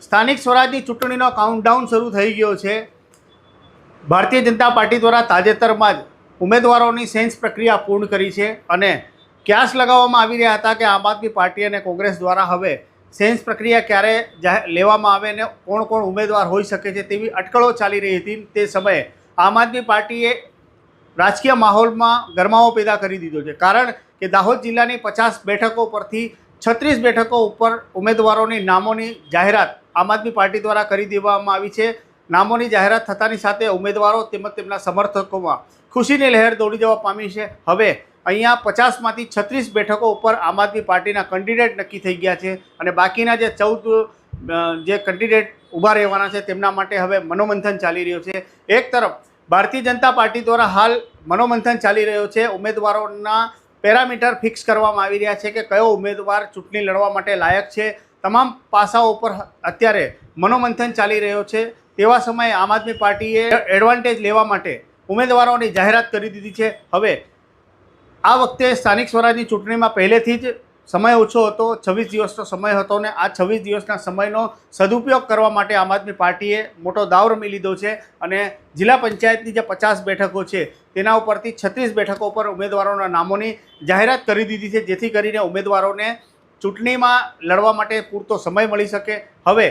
સ્થાનિક સ્વરાજની ચૂંટણીનો કાઉન્ટડાઉન શરૂ થઈ ગયો છે। ભારતીય જનતા પાર્ટી દ્વારા તાજેતરમાં જ ઉમેદવારોની સેન્સ પ્રક્રિયા પૂર્ણ કરી છે અને ક્યાસ લગાવવામાં આવી રહ્યા હતા કે આમ આદમી પાર્ટી અને કોંગ્રેસ દ્વારા હવે સેન્સ પ્રક્રિયા ક્યારે લેવામાં આવે અને કોણ કોણ ઉમેદવાર હોઈ શકે છે તેવી અટકળો ચાલી રહી હતી। તે સમયે આમ આદમી પાર્ટીએ રાજકીય માહોલમાં ગરમાવો પેદા કરી દીધો છે, કારણ કે દાહોદ જિલ્લાની 50 બેઠકો પરથી 36 બેઠકો ઉપર ઉમેદવારોની નામોની જાહેરાત આમ આદમી પાર્ટી દ્વારા કરી દેવામાં આવી છે। નામોની જાહેરાત થતાની સાથે ઉમેદવારો તેમજ તેમના સમર્થકોમાં ખુશીની લહેર દોડી જવા પામી છે। હવે અહીંયા 50માંથી 36 બેઠકો ઉપર આમ આદમી પાર્ટીના કેન્ડિડેટ નક્કી થઈ ગયા છે અને બાકીના જે 14 જે કેન્ડિડેટ ઊભા રહેવાના છે તેમના માટે હવે મનોમંથન ચાલી રહ્યો છે। એક તરફ ભારતીય જનતા પાર્ટી દ્વારા હાલ મનોમંથન ચાલી રહ્યો છે, ઉમેદવારોના પેરામીટર ફિક્સ કરવામાં આવી રહ્યા છે કે કયો ઉમેદવાર ચૂંટણી લડવા માટે લાયક છે। તમામ પાસાઓ ઉપર અત્યારે મનોમંથન ચાલી રહ્યો છે। તેવા સમયે આમ આદમી પાર્ટીએ એડવાન્ટેજ લેવા માટે ઉમેદવારોની જાહેરાત કરી દીધી છે। હવે આ વખતે સ્થાનિક સ્વરાજની ચૂંટણીમાં પહેલેથી જ સમય ઓછો હતો, 26 દિવસનો સમય હતો ને આ 26 દિવસના સમયનો સદુપયોગ કરવા માટે આમ આદમી પાર્ટીએ મોટો દાવ રમી લીધો છે અને જિલ્લા પંચાયતની જે 50 બેઠકો છે તેના ઉપરથી 36 બેઠકો પર ઉમેદવારોના નામોની જાહેરાત કરી દીધી છે, જેથી કરીને ઉમેદવારોને ચૂંટણીમાં લડવા માટે પૂરતો સમય મળી શકે। હવે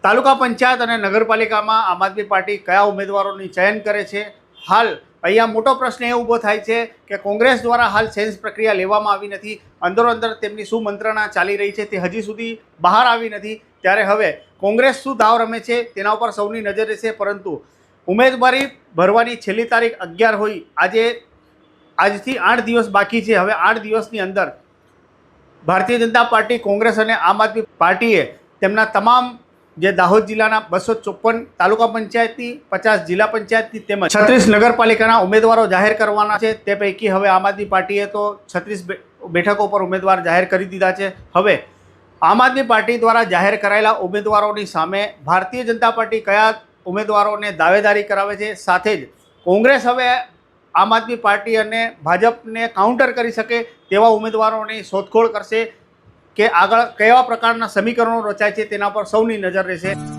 તાલુકા પંચાયત અને નગરપાલિકામાં આમ આદમી પાર્ટી કયા ઉમેદવારોની ચયન કરે છે? હાલ અહીંયા મોટો પ્રશ્ન એ ઊભો થાય છે કે કોંગ્રેસ દ્વારા હાલ સેન્સ પ્રક્રિયા લેવામાં આવી નથી, અંદરોઅંદર તેમની શું મંત્રણા ચાલી રહી છે તે હજી સુધી બહાર આવી નથી। ત્યારે હવે કોંગ્રેસ શું દાવ રમે છે તેના ઉપર સૌની નજર રહેશે, પરંતુ ઉમેદવારી ભરવાની છેલ્લી તારીખ 11 હોય, આજથી 8 દિવસ બાકી છે। હવે 8 દિવસની અંદર ભારતીય જનતા પાર્ટી, કોંગ્રેસ અને આમ આદમી પાર્ટીએ તેમના તમામ જે દાહોદ જિલ્લાના 254 તાલુકા પંચાયતની, 50 જિલ્લા પંચાયતની તેમજ 36 નગરપાલિકાના ઉમેદવારો જાહેર કરવાના છે। તે પૈકી હવે આમ આદમી પાર્ટીએ તો 36 બેઠકો પર ઉમેદવાર જાહેર કરી દીધા છે। હવે આમ આદમી પાર્ટી દ્વારા જાહેર કરાયેલા ઉમેદવારોની સામે ભારતીય જનતા પાર્ટી કયા ઉમેદવારોને દાવેદારી કરાવે છે, સાથે જ કોંગ્રેસ હવે આમ આદમી પાર્ટી અને ભાજપને કાઉન્ટર કરી શકે તેવા ઉમેદવારોની શોધખોળ કરશે કે આગળ કેવા પ્રકારના સમીકરણો રચાય છે તેના પર સૌની નજર રહેશે।